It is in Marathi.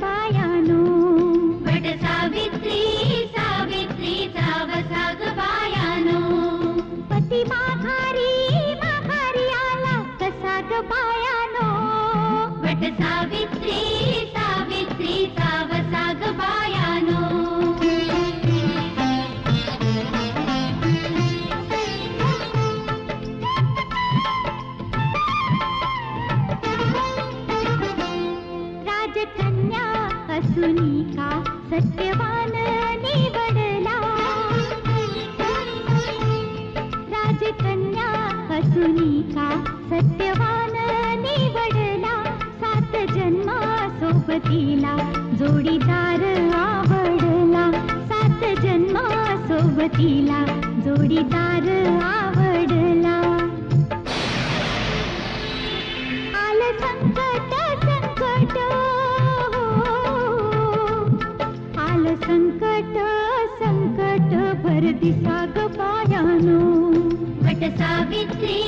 बायानो. वट सावित्री सावित्रीचा वसा ग बायानो. पती माघारी माघारी आला कसा ग बायानो. वट सावित्री सावित्रीचा वसा ग बायानो. राजकन्या असुनी का सत्यवान निवडला. राजकन्या असुनी का सत्यवान निवडला. 7 जन्मा सोबतीला जोडीदार आवडला. 7 जन्मा सोबतीला जोडीदार आवडला. आलं संकट संकट आलं संकट संकट भर दिसा ग बायानो. वट सावित्री